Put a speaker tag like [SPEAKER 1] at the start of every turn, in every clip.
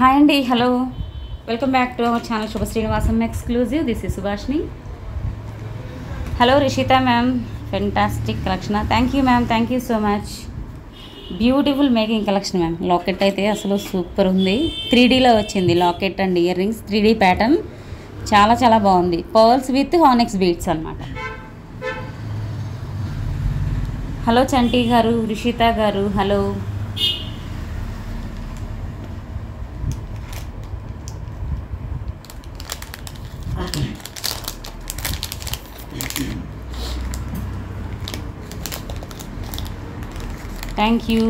[SPEAKER 1] Hi అండి, hello, welcome back to our channel Shubha Srinivasam exclusive. This is Subhashini. Hello Rishitha ma'am, fantastic collection. Thank you ma'am, thank you so much. Beautiful making collection ma'am. Locket అయితే అసలు super ఉంది. 3Dలో వచ్చింది locket and year rings. 3D pattern చాలా చాలా బాగుంది. Pearls with హానెక్స్ beads అనమాట. హలో చంటి గారు, రిషిత గారు, హలో. Thank you.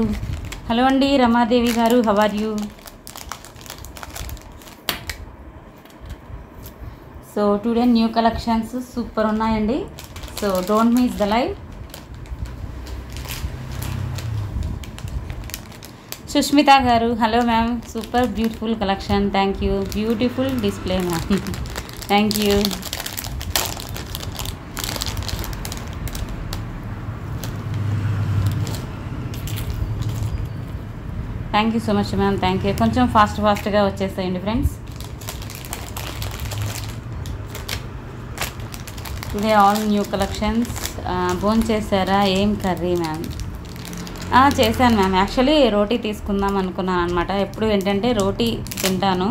[SPEAKER 1] హలో అండి Ramadevi garu, how are you? So today new collections super ఉన్నాయండి. So don't miss the live. Sushmitha garu, hello ma'am, super beautiful collection. Thank you. Beautiful display ma'am. Thank you. Thank you so much ma'am, thank you. కొంచెం ఫాస్ట్గా వచ్చేస్తాయండి friends. Today all new collections. భోజనం చేశారా? ఏం curry ma'am? చేశాను ma'am. Actually రోటీ తీసుకుందాం అనుకున్నాను అనమాట. ఎప్పుడు ఏంటంటే రోటీ తింటాను,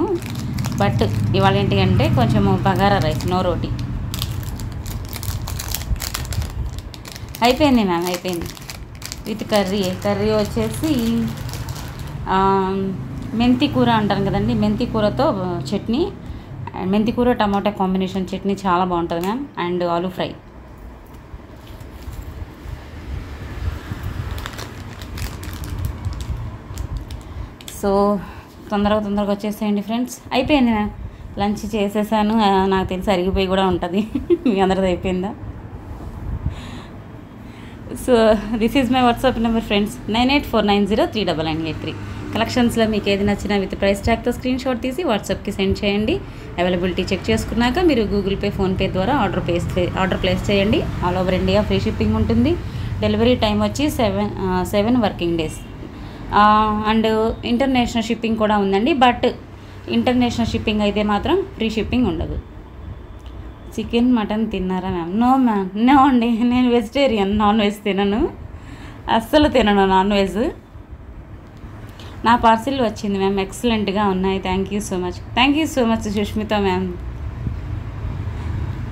[SPEAKER 1] బట్ ఇవాళ ఏంటి అంటే కొంచెం బగారా రైస్, నో రోటీ. అయిపోయింది మ్యామ్, అయిపోయింది. విత్ కర్రీ వచ్చేసి మెంతి కూర అంటారు కదండి, మెంతి కూరతో చట్నీ, మెంతి కూర టమాటా కాంబినేషన్ చట్నీ చాలా బాగుంటుంది ma'am. And aloo fry. So తొందరగా వచ్చేసేయండి ఫ్రెండ్స్. అయిపోయింది మ్యామ్, లంచ్ చేసేసాను. నాకు తెలిసి అరిగిపోయి కూడా ఉంటుంది. మీ అందరిది అయిపోయిందా? So this is my WhatsApp number friends, 9849039983. కలెక్షన్స్లో మీకు ఏది నచ్చినా విత్ ప్రైస్ ట్యాగ్తో స్క్రీన్ షాట్ తీసి వాట్సాప్కి సెండ్ చేయండి. అవైలబిలిటీ చెక్ చేసుకున్నాక మీరు గూగుల్ పే, ఫోన్పే ద్వారా ఆర్డర్ ప్లేస్ చేయండి. All over India free shipping ఉంటుంది. డెలివరీ టైం వచ్చి 7 working days. And international shipping కూడా ఉందండి. బట్ ఇంటర్నేషనల్ షిప్పింగ్ అయితే మాత్రం ఫ్రీ షిప్పింగ్ ఉండదు. చికెన్ మటన్ తిన్నారా మ్యామ్? నో మ్యామ్, నో అండి, నేను వెజిటేరియన్, నాన్ వెజ్ తినను, అస్సలు తినను నాన్ వెజ్. నా పార్సిల్ వచ్చింది మ్యామ్, ఎక్సలెంట్గా ఉన్నాయి. Thank you so much Sushmitha ma'am.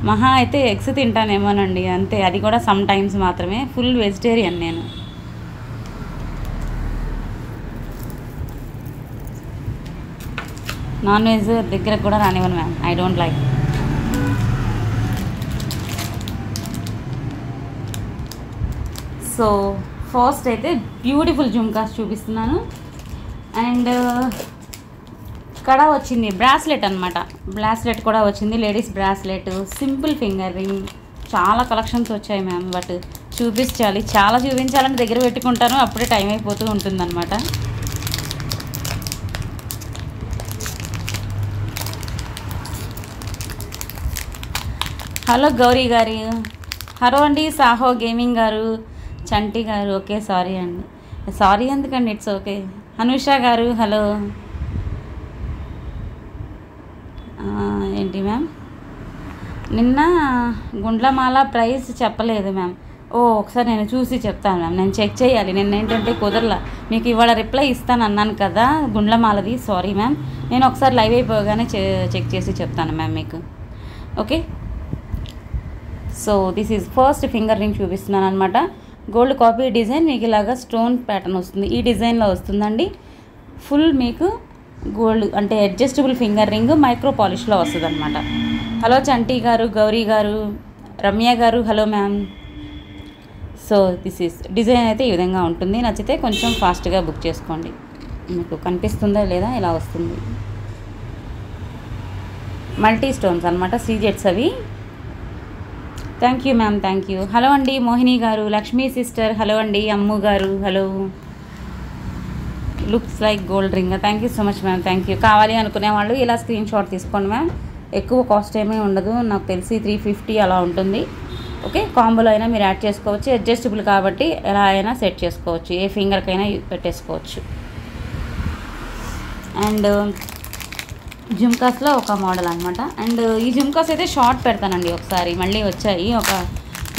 [SPEAKER 1] మహా అయితే ఎగ్స్ తింటానేమోనండి, అంతే, అది కూడా సమ్ టైమ్స్ మాత్రమే. ఫుల్ వెజిటేరియన్ నేను. నాన్ వెజ్ దగ్గరకు కూడా రానివ్వను ma'am, I don't like. So first అయితే బ్యూటిఫుల్ జుమ్కాస్ చూపిస్తున్నాను. అండ్ కడా వచ్చింది, బ్రాస్లెట్ అనమాట. బ్రాస్లెట్ కూడా వచ్చింది, ladies bracelet, simple finger ring. చాలా కలెక్షన్స్ వచ్చాయి మ్యామ్, బట్ చాలా చూపించాలని దగ్గర పెట్టుకుంటాను, అప్పుడే టైం అయిపోతూ ఉంటుందన్నమాట. హలో గౌరీ గారు, హలో అండి. సాహో గేమింగ్ గారు, చంటి గారు, ఓకే, సారీ అండి. సారీ ఎందుకండి, it's okay. Anusha garu, hello. ఏంటి మ్యామ్, నిన్న గుండ్లమాల ప్రైస్ చెప్పలేదు మ్యామ్. ఒకసారి నేను చూసి చెప్తాను మ్యామ్, నేను చెక్ చేయాలి. నిన్న ఏంటంటే కుదరలా. మీకు ఇవాళ రిప్లై ఇస్తాను అన్నాను కదా గుండ్లమాలది, సారీ మ్యామ్. నేను ఒకసారి లైవ్ అయిపోగానే చెక్ చేసి చెప్తాను మ్యామ్ మీకు, okay. So this is first finger ring చూపిస్తున్నాను అనమాట. గోల్డ్ కాపీ డిజైన్, మీకు ఇలాగా స్టోన్ ప్యాటర్న్ వస్తుంది. ఈ డిజైన్లో వస్తుందండి. ఫుల్ మీకు గోల్డ్ అంటే అడ్జస్టబుల్ ఫింగర్ రింగ్, మైక్రో పాలిష్లో వస్తుంది అనమాట. హలో చంటి గారు, గౌరీ గారు, రమ్య గారు, hello ma'am. So this is design అయితే ఈ విధంగా ఉంటుంది. నచ్చితే కొంచెం ఫాస్ట్గా బుక్ చేసుకోండి. మీకు కనిపిస్తుందా లేదా, ఇలా వస్తుంది. మల్టీ స్టోన్స్ అనమాట, సీజెట్స్ అవి. Thank you ma'am, thank you. Hello అండి మోహిని గారు, లక్ష్మీ సిస్టర్, హలో అండి. అమ్ము గారు, hello. Looks like gold ring. Thank you so much ma'am, thank you. కావాలి అనుకునే వాళ్ళు ఇలా స్క్రీన్ షాట్ తీసుకోండి మ్యామ్. ఎక్కువ కాస్ట్ ఏమీ ఉండదు, నాకు తెలిసి 350 అలా ఉంటుంది, ఓకే. కాంబోలో అయినా మీరు యాడ్ చేసుకోవచ్చు, అడ్జస్టబుల్ కాబట్టి ఎలా అయినా సెట్ చేసుకోవచ్చు, ఏ ఫింగర్కైనా పెట్టేసుకోవచ్చు. అండ్ జుమ్కాస్లో ఒక మోడల్ అనమాట. అండ్ ఈ జుమ్కాస్ అయితే షార్ట్ పెడతానండి ఒకసారి, మళ్ళీ వచ్చాయి ఒక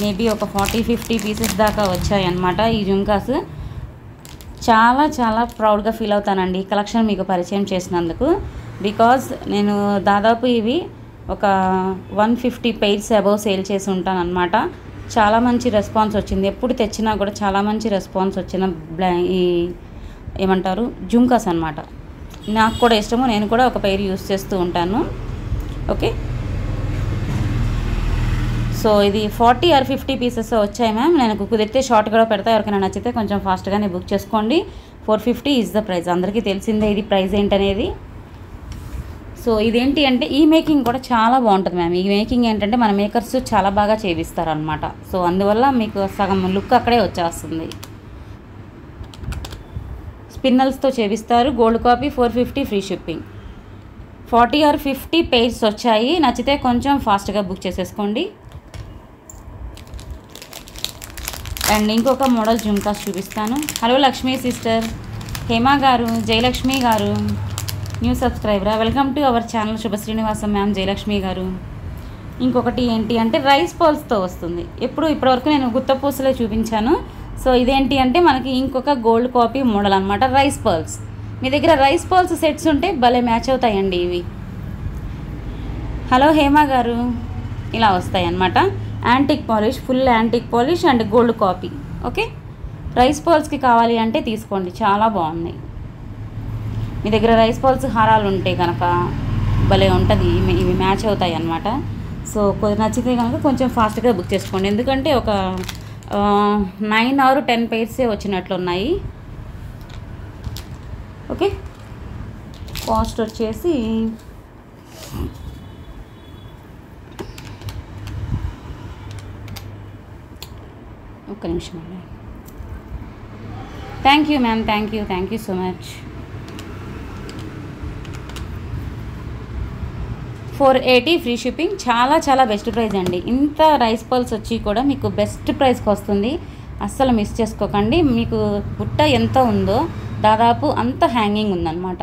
[SPEAKER 1] మేబీ ఒక 40-50 పీసెస్ దాకా వచ్చాయి అనమాట ఈ జుమ్కాస్. చాలా చాలా ప్రౌడ్గా ఫీల్ అవుతానండి ఈ కలెక్షన్ మీకు పరిచయం చేసినందుకు. బికాజ్ నేను దాదాపు ఇవి ఒక 150 పెయిర్స్ అబౌవ్ సేల్ చేసి ఉంటాను అనమాట. చాలా మంచి రెస్పాన్స్ వచ్చింది, ఎప్పుడు తెచ్చినా కూడా చాలా మంచి రెస్పాన్స్ వచ్చిన ఈ ఏమంటారు జుమ్కాస్ అనమాట. నాకు కూడా ఇష్టము, నేను కూడా ఒక పెయిర్ యూస్ చేస్తూ ఉంటాను. ఓకే, సో ఇది 40 or 50 పీసెస్ వచ్చాయి మ్యామ్. నేను కుదిరితే షార్ట్ కూడా పెడతా, ఎవరికైనా నచ్చితే కొంచెం ఫాస్ట్గానే బుక్ చేసుకోండి. 450 ఈజ్ ద ప్రైస్, అందరికీ తెలిసిందే ఇది ప్రైస్ ఏంటనేది. సో ఇదేంటి అంటే ఈ మేకింగ్ కూడా చాలా బాగుంటుంది మ్యామ్. ఈ మేకింగ్ ఏంటంటే మన మేకర్స్ చాలా బాగా చేయిస్తారు అనమాట. సో అందువల్ల మీకు సగం లుక్ అక్కడే వచ్చేస్తుంది. స్పిన్నల్స్తో చేపిస్తారు, gold copy, 450 free shipping. 40 or 50 pairs వచ్చాయి, నచ్చితే కొంచెం ఫాస్ట్గా బుక్ చేసేసుకోండి. అండ్ ఇంకొక మోడల్ జుమ్కాస్ చూపిస్తాను. Hello Lakshmi sister, Hema garu, Jayalakshmi garu new సబ్స్క్రైబరా, welcome to our channel. Shubha Srinivasam ma'am, Jayalakshmi గారు. ఇంకొకటి ఏంటి అంటే రైస్ పర్ల్స్తో వస్తుంది. ఇప్పటివరకు నేను గుత్త పూసలే చూపించాను. సో ఇదేంటి అంటే మనకి ఇంకొక గోల్డ్ కాపీ మోడల్ అనమాట, రైస్ పర్ల్స్. మీ దగ్గర రైస్ పర్ల్స్ సెట్స్ ఉంటే భలే మ్యాచ్ అవుతాయండి ఇవి. హలో హేమ గారు, ఇలా వస్తాయి అన్నమాట. Antique polish, full antique polish and gold copy. Okay, rice పర్ల్స్కి కావాలి అంటే తీసుకోండి, చాలా బాగున్నాయి. మీ దగ్గర రైస్ పర్ల్స్ హారాలు ఉంటే కనుక భలే ఉంటుంది, ఇవి మ్యాచ్ అవుతాయి అన్నమాట. సో నచ్చితే కనుక కొంచెం ఫాస్ట్గా బుక్ చేసుకోండి, ఎందుకంటే ఒక 9 or 10 పెయిర్సే వచ్చినట్లున్నాయి. ఓకే, కాస్ట్ వచ్చేసి ఒక్క నిమిషం అండి. Thank you ma'am, thank you so much. 480 free shipping. చాలా చాలా బెస్ట్ ప్రైస్ అండి. ఇంత రైస్ పర్ల్స్ వచ్చి కూడా మీకు బెస్ట్ ప్రైస్కి వస్తుంది, అస్సలు మిస్ చేసుకోకండి. మీకు బుట్ట ఎంత ఉందో దాదాపు అంత హ్యాంగింగ్ ఉందన్నమాట.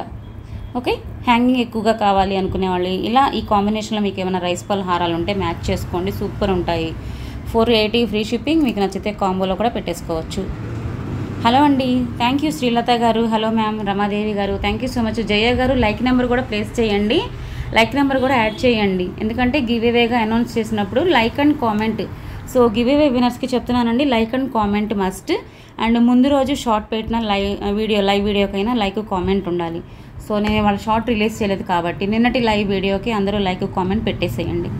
[SPEAKER 1] ఓకే, హ్యాంగింగ్ ఎక్కువగా కావాలి అనుకునే వాళ్ళు ఇలా ఈ కాంబినేషన్లో మీకు ఏమైనా రైస్ పర్ల్ హారాలు ఉంటే మ్యాచ్ చేసుకోండి, సూపర్ ఉంటాయి. 480 ఫ్రీ షిప్పింగ్, మీకు నచ్చితే కాంబోలో కూడా పెట్టేసుకోవచ్చు. హలో అండి, థ్యాంక్ యూ శ్రీలత గారు. Hello ma'am, Ramadevi garu, thank you so much. Jaya garu, like number కూడా ప్లేస్ చేయండి, లైక్ నెంబర్ కూడా యాడ్ చేయండి, ఎందుకంటే గివ్ అవేగా అనౌన్స్ చేసినప్పుడు like and comment. So give away వినర్స్కి చెప్తున్నానండి, like and comment must. And ముందు రోజు షార్ట్ పెట్టిన లైవ్ వీడియోకైనా లైక్ కామెంట్ ఉండాలి. సో నేను వాళ్ళ షార్ట్ రిలీజ్ చేయలేదు కాబట్టి నిన్నటి లైవ్ వీడియోకి అందరూ లైక్ కామెంట్ పెట్టేసేయండి.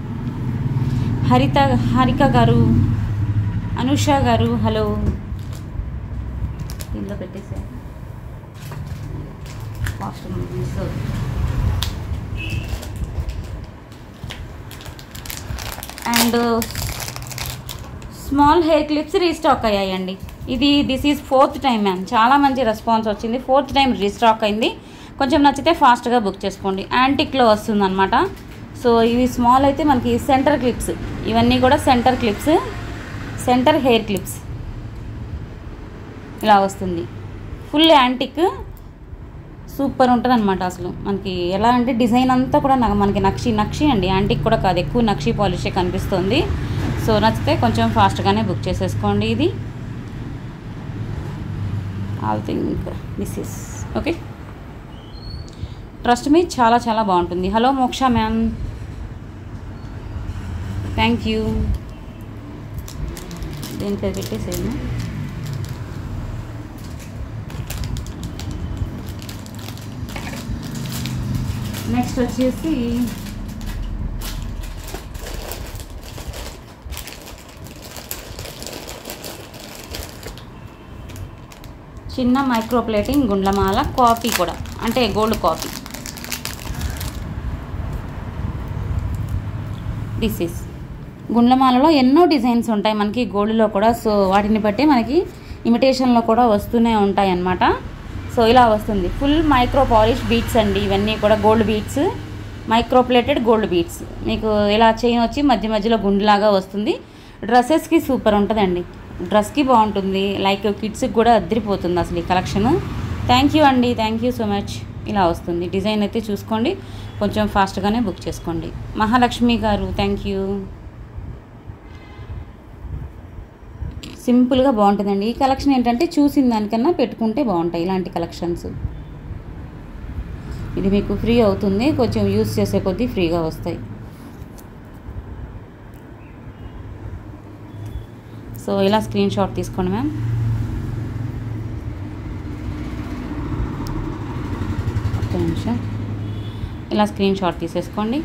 [SPEAKER 1] హరిక గారు, అనుష గారు, హలో, ఇందులో పెట్టేసే cost. And small hair clips restock అయ్యాయండి. This is 4th time ma'am, చాలా మంచి రెస్పాన్స్ వచ్చింది. 4th టైం రీస్టాక్ అయింది, కొంచెం నచ్చితే ఫాస్ట్గా బుక్ చేసుకోండి. యాంటిక్లో వస్తుందన్నమాట. సో ఇవి స్మాల్ అయితే మనకి సెంటర్ క్లిప్స్, ఇవన్నీ కూడా centre clips, centre hair clips ఇలా వస్తుంది. ఫుల్ యాంటిక్, సూపర్ ఉంటుంది అనమాట. అసలు మనకి ఎలా అంటే డిజైన్ అంతా కూడా మనకి నక్షి అండి, యాంటిక్ కూడా కాదు, ఎక్కువ నక్షి పాలిషే కనిపిస్తుంది. సో నచ్చితే కొంచెం ఫాస్ట్గానే బుక్ చేసేసుకోండి. ఇది I think this is okay, trust me, చాలా చాలా బాగుంటుంది. హలో మోక్ష మ్యామ్, థ్యాంక్ యూ. దీంట్లో పెట్టేసేను. నెక్స్ట్ వచ్చేసి చిన్న మైక్రో ప్లేటింగ్ గుండ్లమాల కాపీ కూడా, అంటే గోల్డ్ కాపీ. దిస్ ఈస్ గుండ్లమాలలో ఎన్నో డిజైన్స్ ఉంటాయి మనకి గోల్డ్లో కూడా. సో వాటిని బట్టి మనకి ఇమిటేషన్లో కూడా వస్తూనే ఉంటాయి అన్నమాట. సో ఇలా వస్తుంది, ఫుల్ మైక్రో పాలిష్ బీట్స్ అండి, ఇవన్నీ కూడా gold beats, micro plated gold beats. మీకు ఇలా చైన్ వచ్చి మధ్య మధ్యలో గుండులాగా వస్తుంది. డ్రెస్సెస్కి సూపర్ ఉంటుందండి, డ్రెస్కి బాగుంటుంది, లైక్ కిడ్స్కి కూడా అద్దరిపోతుంది అసలు ఈ కలెక్షన్. థ్యాంక్ యూ అండి, థ్యాంక్ యూ సో మచ్. ఇలా వస్తుంది. డిజైన్ అయితే చూసుకోండి, కొంచెం ఫాస్ట్గానే బుక్ చేసుకోండి. మహాలక్ష్మి గారు థ్యాంక్ యూ. సింపుల్గా బాగుంటుందండి. ఈ కలెక్షన్ ఏంటంటే చూసిన దానికన్నా పెట్టుకుంటే బాగుంటాయి ఇలాంటి కలెక్షన్స్. ఇది మీకు ఫ్రీ అవుతుంది, కొంచెం యూస్ చేసే కొద్దీ ఫ్రీగా వస్తాయి. సో ఇలా స్క్రీన్ షాట్ తీసుకోండి మ్యామ్. ఒక్క నిమిషం, ఇలా స్క్రీన్ షాట్ తీసేసుకోండి.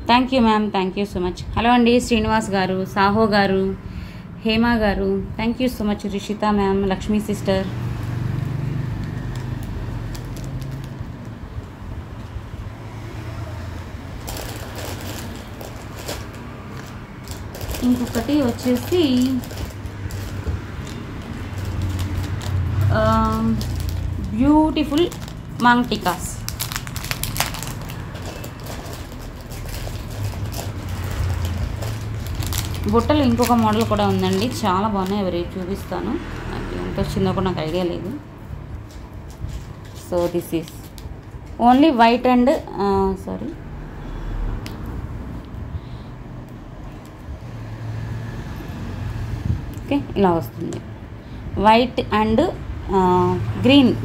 [SPEAKER 1] Thank you ma'am, thank you so much. Hello అండి Srinivas garu, Saho garu, Hema garu thank you so much. Rishitha ma'am, Lakshmi sister. ఇంకొకటి వచ్చేసి బ్యూటిఫుల్ మాంగ్ టికాస్. బుట్టలు ఇంకొక మోడల్ కూడా ఉందండి, చాలా బాగున్నాయి. ఎవరి చూపిస్తాను, నాకు ఎంత వచ్చిందో కూడా నాకు ఐడియా లేదు. So this is only white and sorry okay, ఇలా వస్తుంది. వైట్ అండ్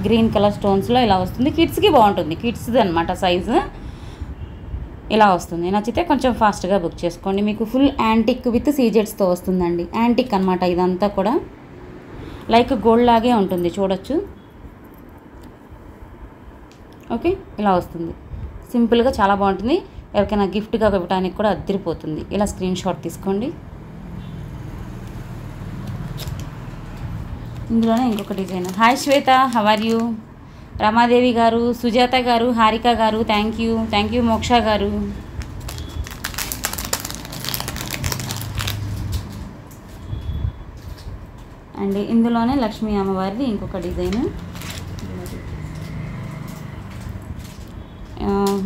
[SPEAKER 1] గ్రీన్ కలర్ స్టోన్స్లో ఇలా వస్తుంది. కిడ్స్కి బాగుంటుంది, కిడ్స్ది అనమాట సైజు. ఇలా వస్తుంది. నచ్చితే కొంచెం ఫాస్ట్గా బుక్ చేసుకోండి. మీకు ఫుల్ యాంటిక్ విత్ సీజెట్స్తో వస్తుందండి. యాంటిక్ అనమాట ఇదంతా కూడా, లైక్ గోల్డ్ లాగే ఉంటుంది, చూడొచ్చు. ఓకే, ఇలా వస్తుంది. సింపుల్గా చాలా బాగుంటుంది. ఎవరికైనా గిఫ్ట్గా ఇవ్వడానికి కూడా అద్దరిపోతుంది. ఇలా స్క్రీన్ షాట్ తీసుకోండి. ఇందులోనే ఇంకొక design. Hi Shweta, how are you? Ramadevi garu, Sujatha గారు, హారిక గారు థ్యాంక్ యూ. మోక్ష గారు. అండ్ ఇందులోనే లక్ష్మీ అమ్మవారిది ఇంకొక డిజైన్.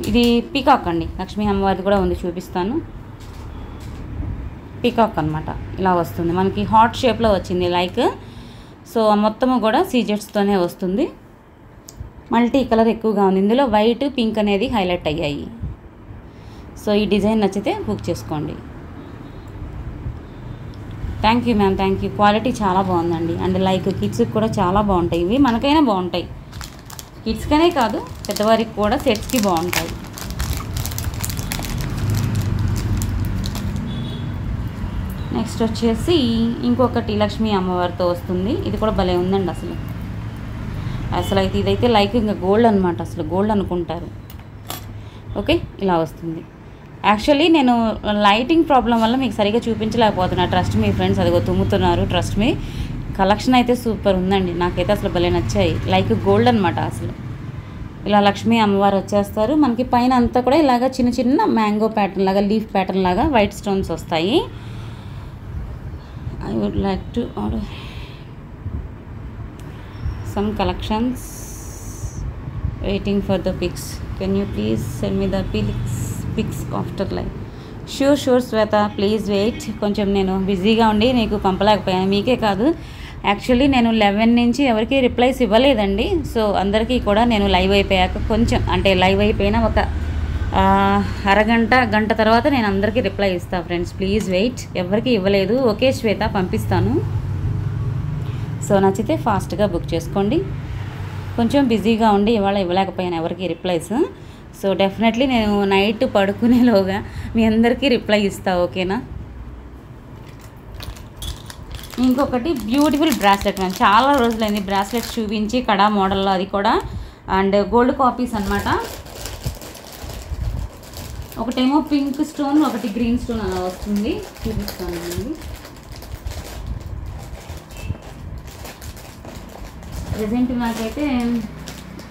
[SPEAKER 1] ఇది పీకాక్ అండి, లక్ష్మీ అమ్మవారిది కూడా ఉంది, చూపిస్తాను. పీకాక్ అనమాట, ఇలా వస్తుంది. మనకి హార్ట్ షేప్లో వచ్చింది లైక్. సో మొత్తము కూడా సీజెట్స్తోనే వస్తుంది. మల్టీ కలర్ ఎక్కువగా ఉంది. ఇందులో వైట్, పింక్ అనేది హైలైట్ అయ్యాయి. సో ఈ డిజైన్ నచ్చితే బుక్ చేసుకోండి. Thank you ma'am, thank you. Quality చాలా బాగుందండి. అండ్ లైక్ కిడ్స్కి కూడా చాలా బాగుంటాయి. ఇవి మనకైనా బాగుంటాయి, కిడ్స్కనే కాదు పెద్దవారికి కూడా సెట్స్కి బాగుంటాయి. నెక్స్ట్ వచ్చేసి ఇంకొకటి లక్ష్మీ అమ్మవారితో వస్తుంది. ఇది కూడా భలే ఉందండి. అసలు అయితే ఇదైతే లైక్ ఇంకా గోల్డ్ అనమాట, అసలు గోల్డ్ అనుకుంటారు. ఓకే, ఇలా వస్తుంది. యాక్చువల్లీ నేను లైటింగ్ ప్రాబ్లం వల్ల మీకు సరిగ్గా చూపించలేకపోతున్నా. ట్రస్ట్ మీ ఫ్రెండ్స్, అదిగో తుమ్ముతున్నారు. ట్రస్ట్ మీ, కలెక్షన్ అయితే సూపర్ ఉందండి. నాకైతే అసలు భలే నచ్చాయి. లైక్ గోల్డ్ అనమాట అసలు. ఇలా లక్ష్మీ అమ్మవారు వచ్చేస్తారు. మనకి పైన అంతా కూడా ఇలాగ చిన్న చిన్న మ్యాంగో ప్యాటర్న్ లాగా, లీఫ్ ప్యాటర్న్ లాగా వైట్ స్టోన్స్ వస్తాయి. I would like to order some collections, waiting for the pics. Can you please send me the pics after live? Sure Shweta, please wait. కొంచెం నేను బిజీగా ఉండి నీకు పంపలేకపోయాను. మీకే కాదు, యాక్చువల్లీ నేను 11 నుంచి ఎవరికి రిప్లైస్ ఇవ్వలేదండి. సో అందరికీ కూడా నేను లైవ్ అయిపోయాక కొంచెం, అంటే లైవ్ అయిపోయిన ఒక గంట తర్వాత నేను అందరికీ రిప్లై ఇస్తాను ఫ్రెండ్స్. Please wait. ఎవరికి ఇవ్వలేదు. ఓకే శ్వేత, పంపిస్తాను. సో నచ్చితే ఫాస్ట్గా బుక్ చేసుకోండి. కొంచెం బిజీగా ఉండి ఇవాళ ఇవ్వలేకపోయాను ఎవరికి రిప్లైస్. సో డెఫినెట్లీ నేను నైట్ పడుకునేలోగా మీ అందరికీ రిప్లై ఇస్తా, ఓకేనా? ఇంకొకటి బ్యూటిఫుల్ బ్రాస్లెట్ మ్యామ్. చాలా రోజులైంది బ్రాస్లెట్స్ చూపించి, కడా మోడల్లో, అది కూడా అండ్ గోల్డ్ కాపీస్ అనమాట. ఒకటేమో పింక్ స్టోన్, ఒకటి గ్రీన్ స్టోన్ అలా వస్తుంది. చూపిస్తానండి. ప్రజెంట్ నాకైతే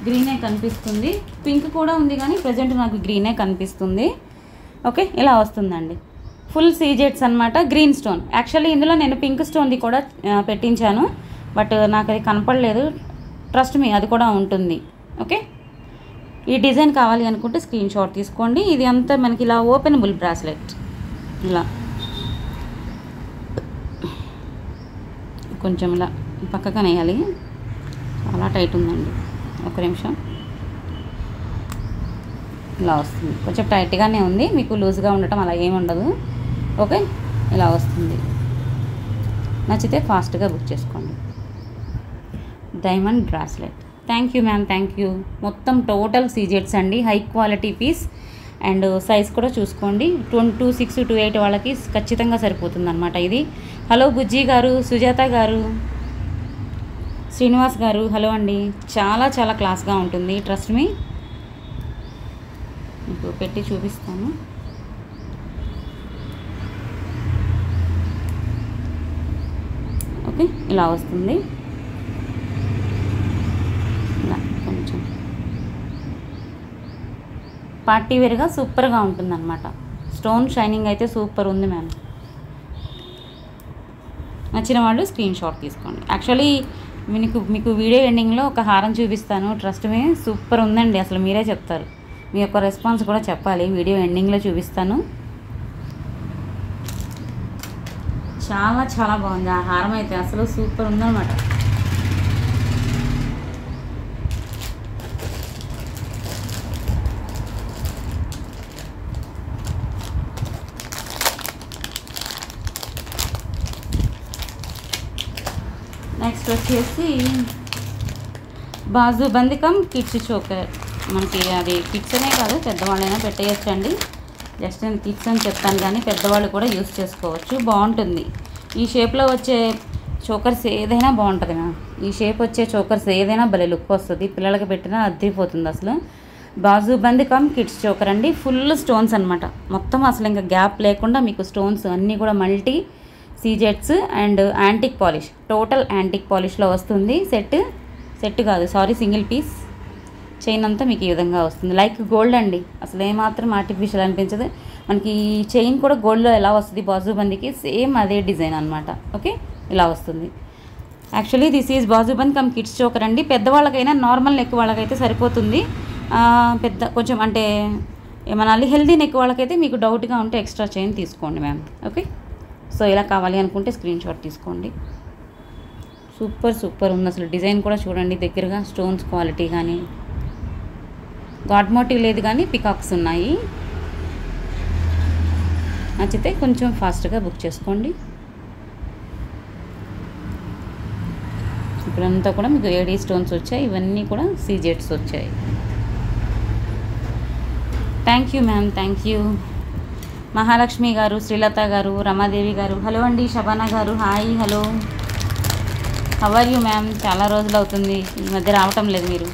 [SPEAKER 1] గ్రీనే కనిపిస్తుంది. పింక్ కూడా ఉంది కానీ ప్రజెంట్ నాకు గ్రీనే కనిపిస్తుంది. ఓకే, ఇలా వస్తుందండి. ఫుల్ సీజెట్స్ అనమాట, గ్రీన్ స్టోన్. యాక్చువల్లీ ఇందులో నేను పింక్ స్టోన్ది కూడా పెట్టించాను, బట్ నాకు అది కనపడలేదు. ట్రస్ట్ మీ, అది కూడా ఉంటుంది. ఓకే, ఈ డిజైన్ కావాలి అనుకుంటే స్క్రీన్ షాట్ తీసుకోండి. ఇది అంతా మనకి ఇలా ఓపెనబుల్ బ్రాస్లెట్. ఇలా కొంచెం ఇలా పక్కగా వేయాలి, చాలా టైట్ ఉందండి, ఒక నిమిషం. ఇలా వస్తుంది, కొంచెం టైట్గానే ఉంది, మీకు లూజ్గా ఉండటం అలా ఏమి ఉండదు. ఓకే, ఇలా వస్తుంది. నచ్చితే ఫాస్ట్గా బుక్ చేసుకోండి. Diamond bracelet. Thank you ma'am, thank you. మొత్తం టోటల్ సీజెట్స్ అండి, high quality piece. And size కూడా చూసుకోండి, 26, 28 వాళ్ళకి ఖచ్చితంగా సరిపోతుంది అనమాట ఇది. హలో బుజ్జి గారు, సుజాత గారు, శ్రీనివాస్ గారు, హలో అండి. చాలా చాలా క్లాస్గా ఉంటుంది, ట్రస్ట్ మీ. మీకు పెట్టి చూపిస్తాను. ఓకే, ఇలా వస్తుంది. ఇలా కొంచెం పార్టీ వేర్గా సూపర్గా ఉంటుంది అనమాట. స్టోన్ షైనింగ్ అయితే సూపర్ ఉంది మ్యామ్. నచ్చిన వాళ్ళు స్క్రీన్ షాట్ తీసుకోండి. యాక్చువల్లీ మీకు వీడియో ఎండింగ్లో ఒక హారం చూపిస్తాను, ట్రస్ట్ మీ, సూపర్ ఉందండి. అసలు మీరే చెప్తారు, మీ యొక్క రెస్పాన్స్ కూడా చెప్పాలి. వీడియో ఎండింగ్లో చూపిస్తాను. చాలా చాలా బాగుంది ఆ హారం అయితే, అసలు సూపర్ ఉందన్నమాట. నెక్స్ట్ వచ్చేసి బాజు బందికం కిడ్స్ చోకర్. మనకి అది కిడ్స్ అనే కాదు, పెద్దవాళ్ళైనా పెట్టేయచ్చండి. జస్ట్ నేను కిడ్స్ అని చెప్తాను, కానీ పెద్దవాళ్ళు కూడా యూస్ చేసుకోవచ్చు, బాగుంటుంది. ఈ షేప్లో వచ్చే చోకర్స్ ఏదైనా బాగుంటుంది మ్యామ్. ఈ షేప్ వచ్చే చోకర్స్ ఏదైనా భలే లుక్ వస్తుంది, పిల్లలకి పెట్టినా అద్దరిపోతుంది అసలు. బాజు బందికం కిడ్స్ చోకర్ అండి, ఫుల్ స్టోన్స్ అనమాట. మొత్తం అసలు ఇంకా గ్యాప్ లేకుండా మీకు స్టోన్స్ అన్నీ కూడా మల్టీ సీజెట్స్ and antique polish, total antique పాలిష్లో వస్తుంది. సెట్ కాదు, సారీ, సింగిల్ పీస్. చైన్ అంతా మీకు ఈ విధంగా వస్తుంది, లైక్ గోల్డ్ అండి, అసలు ఏమాత్రం ఆర్టిఫిషియల్ అనిపించదు. మనకి చైన్ కూడా గోల్డ్లో ఎలా వస్తుంది బాజుబందీకి, సేమ్ అదే డిజైన్ అనమాట. ఓకే, ఇలా వస్తుంది. Actually this is bajuband come kids choker అండి. పెద్దవాళ్ళకైనా నార్మల్ నెక్ వాళ్ళకైతే సరిపోతుంది. కొంచెం అంటే ఏమన్నా హెల్దీ నెక్ వాళ్ళకైతే మీకు డౌట్గా ఉంటే ఎక్స్ట్రా చైన్ తీసుకోండి మ్యామ్. ఓకే, సో ఇలా కావాలి అనుకుంటే స్క్రీన్ షాట్ తీసుకోండి. సూపర్ ఉంది అసలు. డిజైన్ కూడా చూడండి దగ్గరగా, స్టోన్స్ క్వాలిటీ కానీ, గాడ్ మోటివ్ లేదు కానీ పికాక్స్ ఉన్నాయి. నచ్చితే కొంచెం ఫాస్ట్గా బుక్ చేసుకోండి. ఇప్పుడంతా కూడా మీకు ఏడీ స్టోన్స్ వచ్చాయి, ఇవన్నీ కూడా సీజెట్స్ వచ్చాయి. Thank you ma'am, thank you. Mahalakshmi garu, Srilatha garu, Ramadevi garu, hello అండి. Shabana garu, hi, hello, how are you ma'am? చాలా రోజులు అవుతుంది, ఈ మధ్య రావటం లేదు మీరు.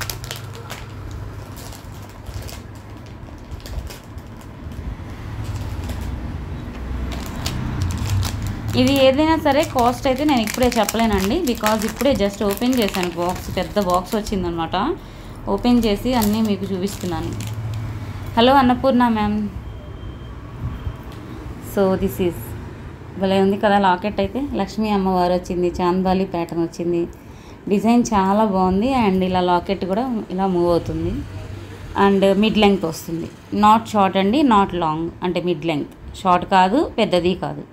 [SPEAKER 1] ఇది ఏదైనా సరే కాస్ట్ అయితే నేను ఇప్పుడే చెప్పలేనండి, బికాజ్ ఇప్పుడే జస్ట్ ఓపెన్ చేశాను బాక్స్, పెద్ద బాక్స్ వచ్చిందనమాట. ఓపెన్ చేసి అన్నీ మీకు చూపిస్తున్నాను. Hello Annapurna ma'am. So this is భలే ఉంది కదా లాకెట్ అయితే. లక్ష్మీ అమ్మవారు వచ్చింది, చాంద్బాలి ప్యాటర్న్ వచ్చింది, డిజైన్ చాలా బాగుంది. అండ్ ఇలా లాకెట్ కూడా ఇలా మూవ్ అవుతుంది. అండ్ మిడ్ లెంగ్త్ వస్తుంది, నాట్ షార్ట్ అండి, నాట్ లాంగ్, అంటే మిడ్ లెంగ్త్, షార్ట్ కాదు పెద్దది కాదు.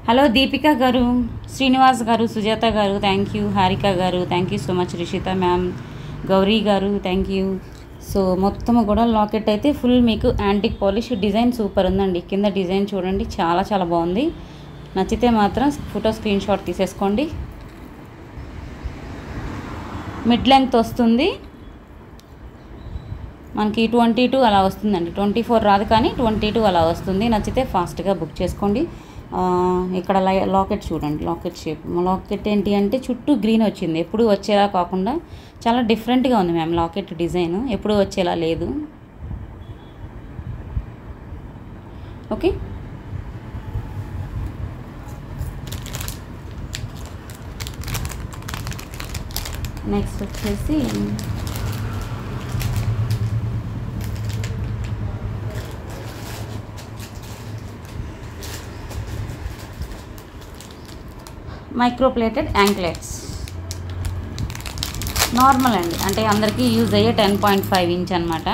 [SPEAKER 1] హలో దీపిక గారు, శ్రీనివాస్ గారు, సుజాత గారు, థ్యాంక్ యూ. హారిక గారు, thank you so much. Rishitha ma'am, Gauri గారు, థ్యాంక్ యూ. సో మొత్తము కూడా లాకెట్ అయితే ఫుల్ మీకు యాంటిక్ పాలిష్, డిజైన్ సూపర్ ఉందండి. కింద డిజైన్ చూడండి, చాలా చాలా బాగుంది. నచ్చితే మాత్రం ఫోటో స్క్రీన్ షాట్ తీసేసుకోండి. మిడ్ లెంగ్త్ వస్తుంది మనకి, 22 అలా వస్తుందండి, 24 రాదు కానీ 22 అలా వస్తుంది. నచ్చితే ఫాస్ట్గా బుక్ చేసుకోండి. ఇక్కడ లాకెట్ చూడండి, లాకెట్ షేప్. లాకెట్ ఏంటి అంటే చుట్టూ గ్రీన్ వచ్చింది, ఎప్పుడు వచ్చేలా కాకుండా చాలా డిఫరెంట్గా ఉంది మ్యామ్. లాకెట్ డిజైన్ ఎప్పుడు వచ్చేలా లేదు. ఓకే, నెక్స్ట్ వచ్చేసి మైక్రోప్లేటెడ్ యాంక్లెట్స్, నార్మల్ అండి, అంటే అందరికీ యూజ్ అయ్యే 10.5 ఇంచ్ అనమాట,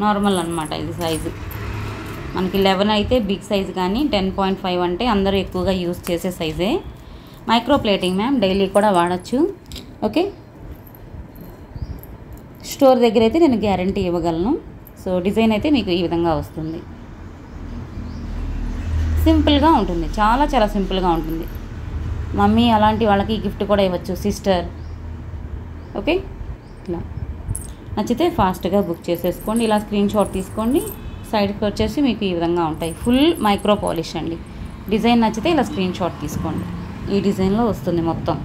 [SPEAKER 1] నార్మల్ అనమాట ఇది సైజు. మనకి 11 అయితే బిగ్ సైజు, కానీ 10.5 అంటే అందరూ ఎక్కువగా యూజ్ చేసే సైజే. మైక్రోప్లేటింగ్ మ్యామ్, డైలీ కూడా వాడచ్చు. ఓకే, స్టోర్ దగ్గర అయితే నేను గ్యారంటీ ఇవ్వగలను. సో డిజైన్ అయితే మీకు ఈ విధంగా వస్తుంది. సింపుల్గా ఉంటుంది, చాలా చాలా సింపుల్గా ఉంటుంది. మమ్మీ అలాంటి వాళ్ళకి గిఫ్ట్ కూడా ఇవ్వచ్చు, సిస్టర్. ఓకే, ఇట్లా నచ్చితే ఫాస్ట్గా బుక్ చేసేసుకోండి. ఇలా స్క్రీన్ షాట్ తీసుకోండి. సైడ్కి వచ్చేసి మీకు ఈ విధంగా ఉంటాయి. ఫుల్ మైక్రో పాలిష్ అండి. డిజైన్ నచ్చితే ఇలా స్క్రీన్ షాట్ తీసుకోండి. ఈ డిజైన్లో వస్తుంది మొత్తం.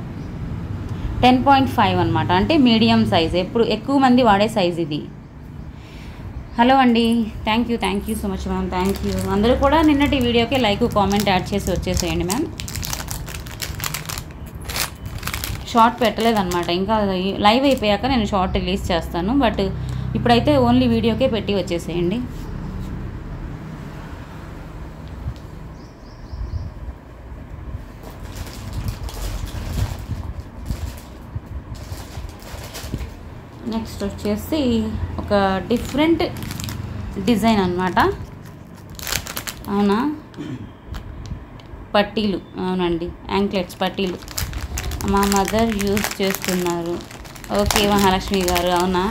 [SPEAKER 1] 10.5 అనమాట, అంటే మీడియం సైజ్. ఎప్పుడు ఎక్కువ మంది వాడే సైజ్ ఇది. హలో అండి, thank you so much ma'am. Thank you. అందరూ కూడా నిన్నటి వీడియోకి లైక్ కామెంట్ యాడ్ చేసి వచ్చేసేయండి మ్యామ్. షార్ట్ పెట్టలేదన్నమాట, ఇంకా లైవ్ అయిపోయాక నేను షార్ట్ రిలీజ్ చేస్తాను. బట్ ఇప్పుడైతే ఓన్లీ వీడియోకే పెట్టి వచ్చేసేయండి. నెక్స్ట్ వచ్చేసి ఒక డిఫరెంట్ డిజైన్ అన్నమాట. అవునా, పట్టీలు. అవునండి, యాంక్లెట్స్ పట్టీలు మా మదర్ యూజ్ చేస్తున్నారు. ఓకే మహాలక్ష్మి గారు, అవునా.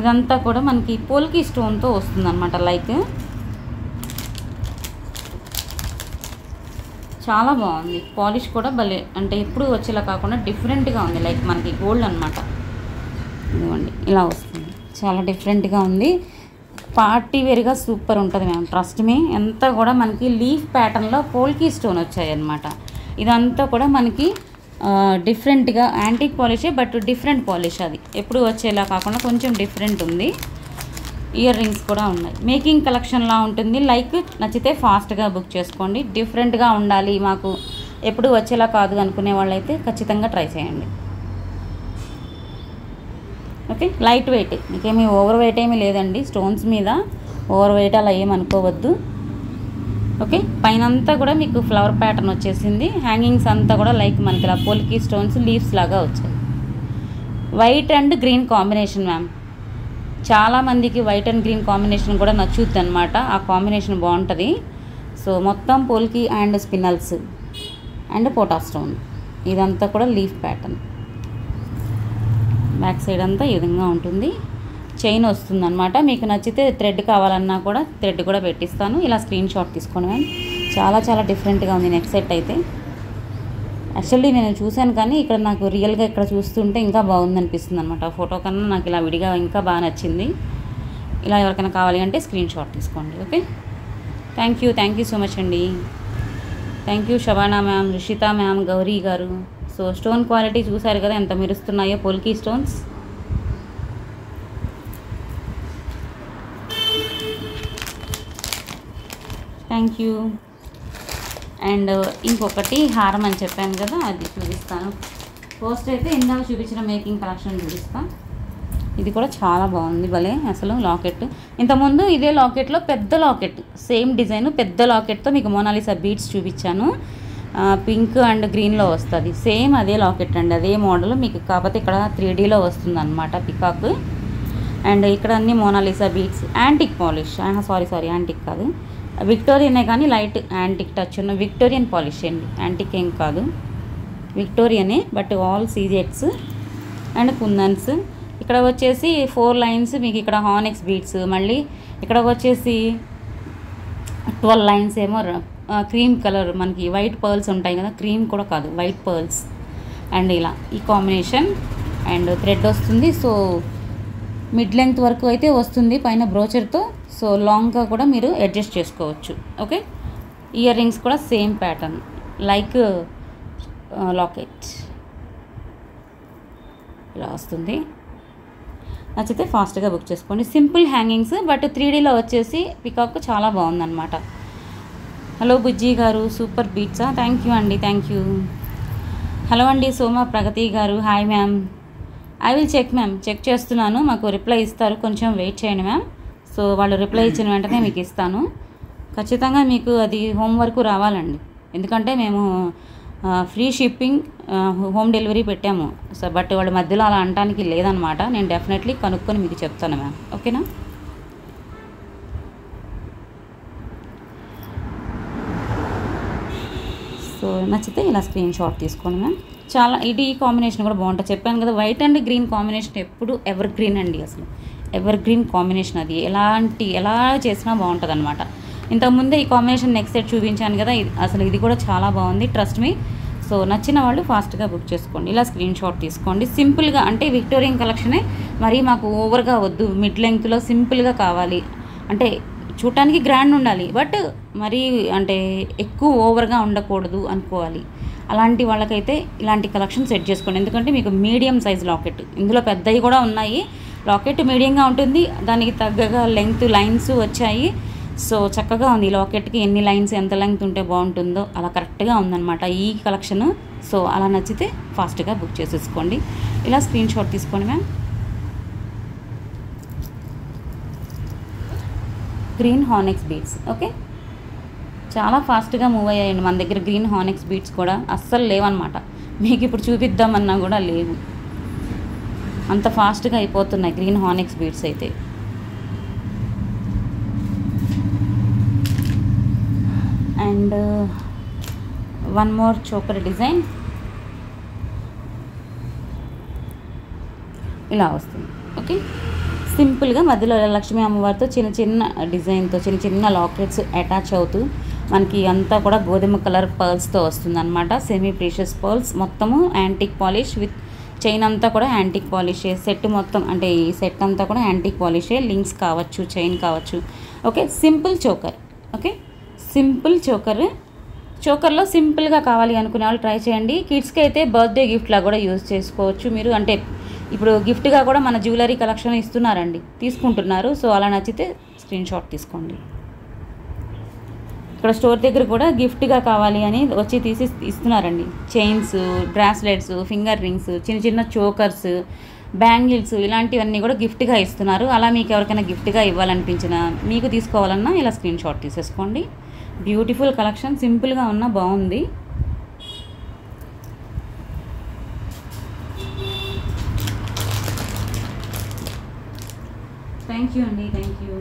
[SPEAKER 1] ఇదంతా కూడా మనకి పోల్కి స్టోన్తో వస్తుందన్నమాట. లైక్ చాలా బాగుంది. పాలిష్ కూడా భలే, అంటే ఎప్పుడు వచ్చేలా కాకుండా డిఫరెంట్గా ఉంది. లైక్ మనకి గోల్డ్ అనమాట. ఇదిగోండి ఇలా వస్తుంది, చాలా డిఫరెంట్గా ఉంది. పార్టీ వేర్గా సూపర్ ఉంటుంది మ్యామ్, ట్రస్ట్ మీ. అంతా కూడా మనకి లీఫ్ ప్యాటర్న్లో పోల్కి స్టోన్ వచ్చాయి అన్నమాట. ఇదంతా కూడా మనకి డిఫరెంట్గా యాంటిక్ పాలిషే, బట్ డిఫరెంట్ పాలిష్. అది ఎప్పుడు వచ్చేలా కాకుండా కొంచెం డిఫరెంట్ ఉంది. ఇయర్ రింగ్స్ కూడా ఉన్నాయి. మేకింగ్ కలెక్షన్లా ఉంటుంది. లైక్ నచ్చితే ఫాస్ట్గా బుక్ చేసుకోండి. డిఫరెంట్గా ఉండాలి, మాకు ఎప్పుడు వచ్చేలా కాదు అనుకునే వాళ్ళైతే ఖచ్చితంగా ట్రై చేయండి. ఓకే, లైట్ వెయిట్, మీకేమీ ఓవర్ వెయిట్ ఏమీ లేదండి. స్టోన్స్ మీద ఓవర్ వెయిట్ అలా ఏమనుకోవద్దు. ఓకే, పైన అంతా కూడా మీకు ఫ్లవర్ ప్యాటర్న్ వచ్చేసింది. హ్యాంగింగ్స్ అంతా కూడా లైక్ మనకి ఇలా పోల్కి స్టోన్స్ లీవ్స్ లాగా వచ్చాయి. White and green combination ma'am. చాలామందికి వైట్ అండ్ గ్రీన్ కాంబినేషన్ కూడా నచ్చుద్ది అనమాట. ఆ కాంబినేషన్ బాగుంటుంది. సో మొత్తం పోల్కి అండ్ స్పిన్నల్స్ అండ్ పోటా స్టోన్, ఇదంతా కూడా లీఫ్ ప్యాటర్న్. బ్యాక్ సైడ్ అంతా ఈ విధంగా ఉంటుంది. చైన్ వస్తుంది అనమాట. మీకు నచ్చితే థ్రెడ్ కావాలన్నా కూడా థ్రెడ్ కూడా పెట్టిస్తాను. ఇలా స్క్రీన్ షాట్ తీసుకోండి మ్యామ్. చాలా చాలా డిఫరెంట్గా ఉంది నెక్ సెట్ అయితే. యాక్చువల్లీ నేను చూశాను, కానీ ఇక్కడ నాకు రియల్గా ఇక్కడ చూస్తుంటే ఇంకా బాగుంది అనిపిస్తుంది అనమాట. ఫోటో కన్నా నాకు ఇలా విడిగా ఇంకా బాగా నచ్చింది. ఇలా ఎవరికైనా కావాలి అంటే స్క్రీన్ షాట్ తీసుకోండి. Okay, thank you so much అండి. Thank you Shabana ma'am, Rishita ma'am, Gauri గారు. సో స్టోన్ క్వాలిటీ చూసారు కదా ఎంత మెరుస్తున్నాయో polki stones. Thank you. And ఇంకొకటి హారం అని చెప్పాను కదా, అది చూపిస్తాను. ఫస్ట్ అయితే ఇందాక చూపించిన మేకింగ్ కలెక్షన్ చూపిస్తాను. ఇది కూడా చాలా బాగుంది భలే అసలు. లాకెట్ ఇంతకుముందు ఇదే లాకెట్లో పెద్ద లాకెట్, సేమ్ డిజైన్ పెద్ద లాకెట్తో మీకు మోనాలిసా బీడ్స్ చూపించాను. పింక్ అండ్ గ్రీన్లో వస్తుంది. సేమ్ అదే లాకెట్ అండి, అదే మోడల్ మీకు. కాకపోతే ఇక్కడ 3Dలో వస్తుంది అనమాట పికాక్. అండ్ ఇక్కడ అన్ని Monalisa beads. Antique polish, sorry antique కాదు, విక్టోరియనే, కానీ లైట్ యాంటిక్ టచ్ ఉన్న విక్టోరియన్ పాలిష్ అండి. యాంటిక్ ఏం కాదు, విక్టోరియనే. బట్ ఆల్ సీజెట్స్ అండ్ కుందన్స్. ఇక్కడ వచ్చేసి 4 లైన్స్ మీకు. ఇక్కడ హానెక్స్ బీడ్స్. మళ్ళీ ఇక్కడ వచ్చేసి 12 లైన్స్ ఏమో క్రీమ్ కలర్, మనకి వైట్ పర్ల్స్ ఉంటాయి కదా, క్రీమ్ కూడా కాదు వైట్ పర్ల్స్. అండ్ ఇలా ఈ కాంబినేషన్. అండ్ థ్రెడ్ వస్తుంది. సో మిడ్ లెంగ్త్ వరకు అయితే వస్తుంది పైన బ్రోచర్తో. సో లాంగ్గా కూడా మీరు అడ్జస్ట్ చేసుకోవచ్చు. ఓకే, ఇయర్ రింగ్స్ కూడా సేమ్ ప్యాటర్న్ లైక్ లాకెట్ ఇలా వస్తుంది. నచ్చితే ఫాస్ట్గా బుక్ చేసుకోండి. సింపుల్ హ్యాంగింగ్స్, బట్ 3Dలో వచ్చేసి పికాక్ చాలా బాగుందన్నమాట. హలో బుజ్జి గారు, సూపర్ బీట్సా? థ్యాంక్ యూ అండి, థ్యాంక్ యూ. హలో అండి Soma Pragathi garu, hi ma'am. I will check ma'am, check చేస్తున్నాను. మాకు రిప్లై ఇస్తారు, కొంచెం వెయిట్ చేయండి మ్యామ్. సో వాళ్ళు రిప్లై ఇచ్చిన వెంటనే మీకు ఇస్తాను. ఖచ్చితంగా మీకు అది హోమ్ వరకు రావాలండి. ఎందుకంటే మేము ఫ్రీ షిప్పింగ్ హోమ్ డెలివరీ పెట్టాము. సో బట్ వాళ్ళు మధ్యలో అలా అనడానికి లేదనమాట. నేను డెఫినెట్లీ కనుక్కొని మీకు చెప్తాను మ్యామ్. ఓకేనా? సో నచ్చితే ఇలా స్క్రీన్ షాట్ తీసుకోండి మ్యామ్. చాలా ఇది ఈ కాంబినేషన్ కూడా బాగుంటుంది. చెప్పాను కదా, వైట్ అండ్ గ్రీన్ కాంబినేషన్ ఎప్పుడు ఎవర్ గ్రీన్ అండి. అసలు ఎవర్ గ్రీన్ కాంబినేషన్ అది ఎలా చేసినా బాగుంటుంది అనమాట. ఇంతకుముందే ఈ కాంబినేషన్ నెక్స్ట్ సెట్ చూపించాను కదా, అసలు ఇది కూడా చాలా బాగుంది, ట్రస్ట్ మీ. సో నచ్చిన వాళ్ళు ఫాస్ట్గా బుక్ చేసుకోండి. ఇలా స్క్రీన్ షాట్ తీసుకోండి. సింపుల్గా అంటే విక్టోరియన్ కలెక్షనే, మరీ మాకు ఓవర్గా వద్దు, మిడ్ లెంగ్త్లో సింపుల్గా కావాలి అంటే చూడటానికి గ్రాండ్ ఉండాలి, బట్ మరీ అంటే ఎక్కువ ఓవర్గా ఉండకూడదు అనుకోవాలి. అలాంటి వాళ్ళకైతే ఇలాంటి కలెక్షన్ సెట్ చేసుకోండి. ఎందుకంటే మీకు మీడియం సైజ్ లాకెట్, ఇందులో పెద్దవి కూడా ఉన్నాయి. లాకెట్ మీడియంగా ఉంటుంది, దానికి తగ్గగా లెంగ్త్ లైన్స్ వచ్చాయి. సో చక్కగా ఉంది. ఈ లాకెట్కి ఎన్ని లైన్స్ ఎంత లెంగ్త్ ఉంటే బాగుంటుందో అలా కరెక్ట్గా ఉందన్నమాట ఈ కలెక్షన్. సో అలా నచ్చితే ఫాస్ట్గా బుక్ చేసేసుకోండి. ఇలా స్క్రీన్ షాట్ తీసుకోండి మ్యామ్. గ్రీన్ హానెక్స్ బీడ్స్, ఓకే, చాలా ఫాస్ట్గా మూవ్ అయ్యాయండి మన దగ్గర. గ్రీన్ హానెక్స్ బీడ్స్ కూడా అస్సలు లేవన్నమాట. మీకు ఇప్పుడు చూపిద్దామన్నా కూడా లేవు, అంత ఫాస్ట్గా అయిపోతున్నాయి గ్రీన్ హానెక్స్ బీడ్స్ అయితే. And one more choker design ఇలా వస్తుంది. ఓకే, సింపుల్గా మధ్యలో లక్ష్మీ అమ్మవారితో చిన్న చిన్న డిజైన్తో చిన్న చిన్న లాకెట్స్ అటాచ్ అవుతూ మనకి అంతా కూడా గోధుమ కలర్ పర్ల్స్తో వస్తుంది అనమాట. సెమీ ప్రీషియస్ పర్ల్స్, మొత్తము యాంటిక్ పాలిష్ విత్ చైన్ అంతా కూడా యాంటిక్ పాలిషే. సెట్ మొత్తం అంటే ఈ సెట్ అంతా కూడా యాంటిక్ పాలిషే, లింక్స్ కావచ్చు, చైన్ కావచ్చు. Okay, simple choker. Okay, simple చోకర్లో సింపుల్గా కావాలి అనుకునే వాళ్ళు ట్రై చేయండి. కిడ్స్కి అయితే బర్త్డే గిఫ్ట్లా కూడా యూజ్ చేసుకోవచ్చు మీరు. అంటే ఇప్పుడు గిఫ్ట్గా కూడా మన జ్యువెలరీ కలెక్షన్ ఇస్తున్నారండి, తీసుకుంటున్నారు. సో అలా నచ్చితే స్క్రీన్ షాట్ తీసుకోండి. ఇక్కడ స్టోర్ దగ్గర కూడా గిఫ్ట్గా కావాలి అని వచ్చి తీసి ఇస్తున్నారండి. చైన్స్, బ్రాస్లెట్స్, ఫింగర్ రింగ్స్, చిన్న చిన్న చోకర్స్, బ్యాంగిల్స్, ఇలాంటివన్నీ కూడా గిఫ్ట్గా ఇస్తున్నారు. అలా మీకు ఎవరికైనా గిఫ్ట్గా ఇవ్వాలనిపించినా, మీకు తీసుకోవాలన్నా ఇలా స్క్రీన్ షాట్ తీసేసుకోండి. బ్యూటిఫుల్ కలెక్షన్, సింపుల్గా ఉన్న బాగుంది. థ్యాంక్ యూ అండి, థ్యాంక్ యూ.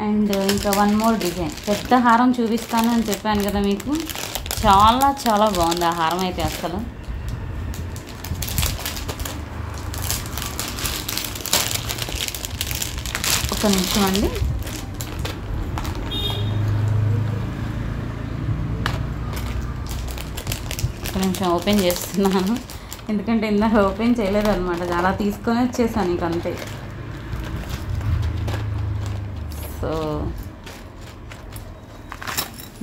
[SPEAKER 1] అండ్ ఇంకా వన్ మోర్ డిజైన్, పెద్ద హారం చూపిస్తాను అని చెప్పాను కదా మీకు, చాలా చాలా బాగుంది ఆ హారం అయితే. అసలు ఒక నిమిషం అండి, ఒక నిమిషం ఓపెన్ చేస్తున్నాను, ఎందుకంటే ఇందాక ఓపెన్ చేయలేదు అనమాట. చాలా తీసుకొని వచ్చేసాను ఇంక అంతే. సో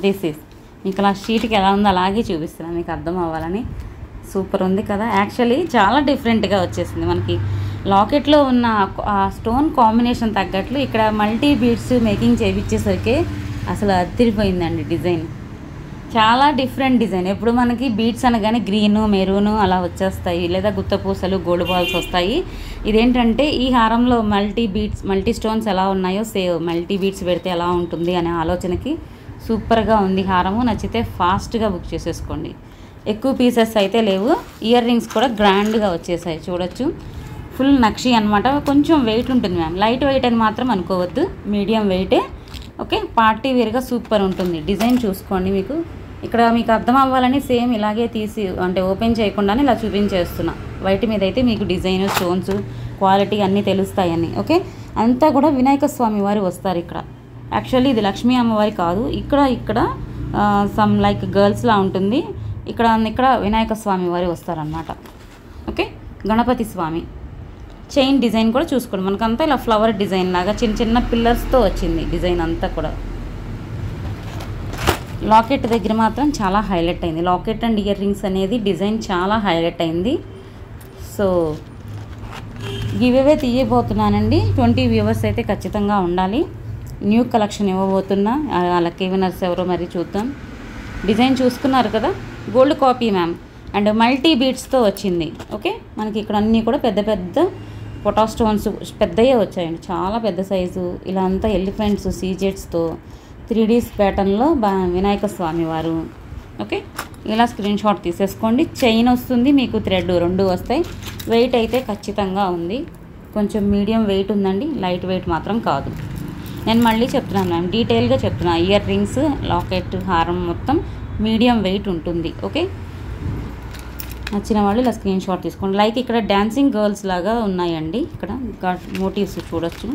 [SPEAKER 1] దిస్ ఈస్ మీకు అలా షీట్కి ఎలా ఉందో అలాగే చూపిస్తున్నాను మీకు అర్థం అవ్వాలని. సూపర్ ఉంది కదా. యాక్చువల్లీ చాలా డిఫరెంట్గా వచ్చేసింది మనకి. లాకెట్లో ఉన్న ఆ స్టోన్ కాంబినేషన్ తగ్గట్లు ఇక్కడ మల్టీ బీడ్స్ మేకింగ్ చేయించేసరికి అసలు అదిరిపోయిందండి డిజైన్. చాలా డిఫరెంట్ డిజైన్. ఎప్పుడు మనకి బీడ్స్ అనగానే గ్రీను, మెరూను అలా వచ్చేస్తాయి, లేదా గుత్తపూసలు, గోల్డ్ బాల్స్ వస్తాయి. ఇదేంటంటే ఈ హారంలో మల్టీ స్టోన్స్ ఎలా ఉన్నాయో సేవ్ మల్టీ బీడ్స్ పెడితే ఎలా ఉంటుంది అనే ఆలోచనకి సూపర్గా ఉంది హారము. నచ్చితే ఫాస్ట్గా బుక్ చేసేసుకోండి. ఎక్కువ పీసెస్ అయితే లేవు. ఇయర్ రింగ్స్ కూడా గ్రాండ్గా వచ్చేసాయి, చూడొచ్చు. ఫుల్ నక్షి అనమాట. కొంచెం వెయిట్ ఉంటుంది మ్యామ్, లైట్ వెయిట్ అని మాత్రం అనుకోవద్దు, మీడియం వెయిటే. ఓకే, పార్టీ వేర్గా సూపర్ ఉంటుంది. డిజైన్ చూసుకోండి. మీకు ఇక్కడ మీకు అర్థం అవ్వాలని సేమ్ ఇలాగే తీసి అంటే ఓపెన్ చేయకుండానే ఇలా చూపించేస్తున్నా. వైట్ మీద అయితే మీకు డిజైన్, స్టోన్స్, క్వాలిటీ అన్నీ తెలుస్తాయని. ఓకే, అంతా కూడా వినాయక స్వామి వారు వస్తారు ఇక్కడ. యాక్చువల్లీ ఇది లక్ష్మీ అమ్మవారి కాదు, ఇక్కడ సమ్ లైక్ గర్ల్స్లా ఉంటుంది. ఇక్కడ వినాయక స్వామి వారు వస్తారనమాట. ఓకే, గణపతి స్వామి. చైన్ డిజైన్ కూడా చూసుకోండి. మనకంతా ఇలా ఫ్లవర్ డిజైన్ లాగా చిన్న చిన్న పిల్లర్స్తో వచ్చింది డిజైన్ అంతా కూడా. లాకెట్ దగ్గర మాత్రం చాలా హైలైట్ అయింది. లాకెట్ అండ్ ఇయర్ రింగ్స్ అనేది డిజైన్ చాలా హైలైట్ అయింది. సో గివ్ అవే తీయబోతున్నానండి. 20 వ్యూవర్స్ అయితే ఖచ్చితంగా ఉండాలి. న్యూ కలెక్షన్ ఇవ్వబోతున్నా. లక్కీ విన్నర్స్ ఎవరో మరి చూద్దాం. డిజైన్ చూసుకున్నారు కదా, gold copy ma'am. And multi బీడ్స్తో వచ్చింది. ఓకే, మనకి ఇక్కడ అన్నీ కూడా పెద్ద పెద్ద పొటా స్టోన్స్ పెద్దయే వచ్చాయండి, చాలా పెద్ద సైజు. ఇలా అంతా ఎలిఫెంట్స్, సీజెట్స్తో 3D ప్యాటర్న్లో వినాయక స్వామి వారు. ఓకే, ఇలా స్క్రీన్ షాట్ తీసేసుకోండి. చైన్ వస్తుంది మీకు, థ్రెడ్ 2 వస్తాయి. వెయిట్ అయితే ఖచ్చితంగా ఉంది, కొంచెం మీడియం వెయిట్ ఉందండి, లైట్ వెయిట్ మాత్రం కాదు. నేను మళ్ళీ చెప్తున్నాను మ్యామ్, డీటెయిల్గా చెప్తున్నా. ఇయర్ రింగ్స్, లాకెట్, హారం మొత్తం మీడియం వెయిట్ ఉంటుంది. ఓకే, నచ్చిన వాళ్ళు ఇలా స్క్రీన్ షాట్ తీసుకోండి. లైక్ ఇక్కడ డ్యాన్సింగ్ గర్ల్స్ లాగా ఉన్నాయండి. ఇక్కడ మోటివ్స్ చూడొచ్చు,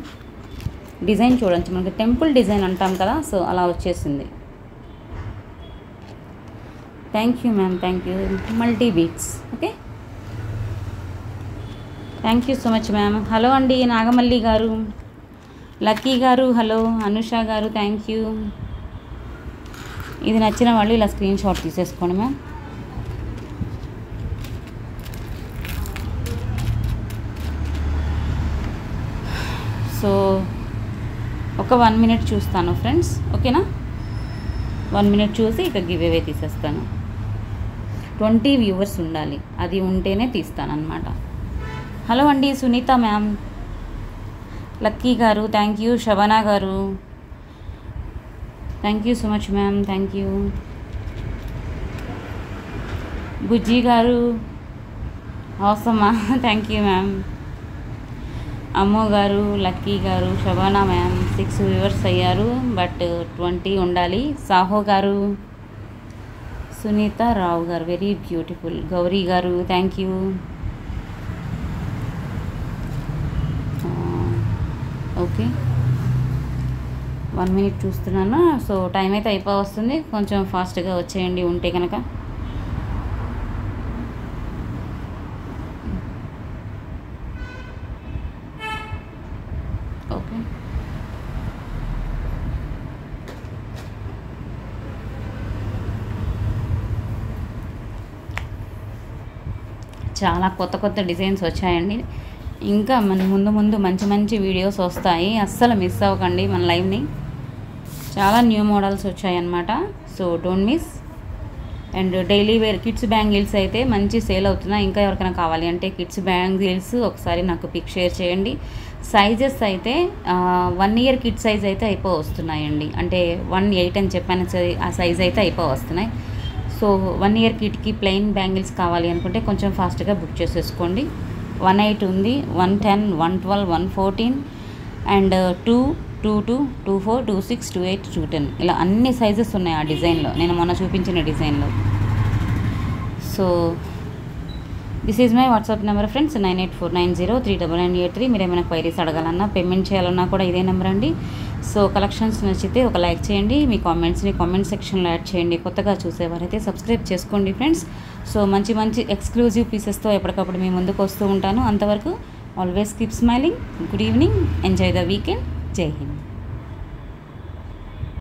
[SPEAKER 1] డిజైన్ చూడొచ్చు, మనకి టెంపుల్ డిజైన్ అంటాం కదా, సో అలా వచ్చేసింది. Thank you ma'am, thank you. Multi beads. Okay, thank you so much ma'am. Hello అండి నాగమల్లి గారు, లక్కీ గారు, హలో అనుష గారు, థ్యాంక్ యూ. ఇది నచ్చిన వాళ్ళు ఇలా స్క్రీన్ షాట్ తీసేసుకోండి మ్యామ్. సో ఒక 1 minute చూస్తాను ఫ్రెండ్స్, ఓకేనా? 1 minute చూసి ఇక గివ్ అవే తీసేస్తాను. 20 వ్యూవర్స్ ఉండాలి, అది ఉంటేనే తీస్తాను అనమాట. హలో అండి సునీత మ్యామ్, లక్కీ గారు, థ్యాంక్ యూ. శబనా గారు, thank you so much ma'am, thank you. Bujji గారు, అవసరమా, థ్యాంక్ యూ మ్యామ్. అమ్మో గారు, లక్కీ గారు, శబానా మ్యామ్ 6 వ్యూవర్స్ అయ్యారు, బట్ 20 ఉండాలి. సాహో గారు, సునీత రావు గారు, వెరీ బ్యూటిఫుల్. గౌరీ గారు, థ్యాంక్ యూ. ఓకే, 1 minute చూస్తున్నాను. సో టైం అయితే అయిపోవస్తుంది, కొంచెం ఫాస్ట్గా వచ్చేయండి ఉంటే కనుక. ఓకే, చాలా కొత్త కొత్త డిజైన్స్ వచ్చాయండి. ఇంకా మన ముందు మంచి మంచి వీడియోస్ వస్తాయి, అస్సలు మిస్ అవ్వకండి మన లైవ్ని. చాలా న్యూ మోడల్స్ వచ్చాయన్నమాట, so don't miss. And daily wear kids bangles అయితే మంచి సేల్ అవుతున్నాయి. ఇంకా ఎవరికైనా కావాలి అంటే కిడ్స్ బ్యాంగిల్స్ ఒకసారి నాకు పిక్ షేర్ చేయండి. సైజెస్ అయితే 1 year కిడ్ సైజ్ అయితే వస్తున్నాయండి. అంటే 1.8 అని చెప్పాను, ఆ సైజ్ అయితే వస్తున్నాయి. సో 1 year కిడ్కి ప్లెయిన్ బ్యాంగిల్స్ కావాలి అనుకుంటే కొంచెం ఫాస్ట్గా బుక్ చేసేసుకోండి. 1.8 ఉంది, 1.10, 1.12, 1.14 అండ్ 2, 2.2, 2.4, 2.6, 2.8, 2.10 ఇలా అన్ని సైజెస్ ఉన్నాయి ఆ డిజైన్లో, నేను మొన్న చూపించిన డిజైన్లో. So this is my WhatsApp number friends, 9849039983. మీరు ఏమైనా క్వైరీస్ అడగాలన్నా, పేమెంట్ చేయాలన్నా కూడా ఇదే నెంబర్ అండి. సో కలెక్షన్స్ నచ్చితే ఒక లైక్ చేయండి, మీ కామెంట్స్ని కామెంట్ సెక్షన్లో యాడ్ చేయండి. కొత్తగా చూసేవారైతే సబ్స్క్రైబ్ చేసుకోండి ఫ్రెండ్స్. సో మంచి మంచి ఎక్స్క్లూజివ్ పీసెస్తో ఎప్పటికప్పుడు మీ ముందుకు వస్తూ ఉంటాను. అంతవరకు always keep smiling. Good evening, enjoy the weekend. జై హింద్.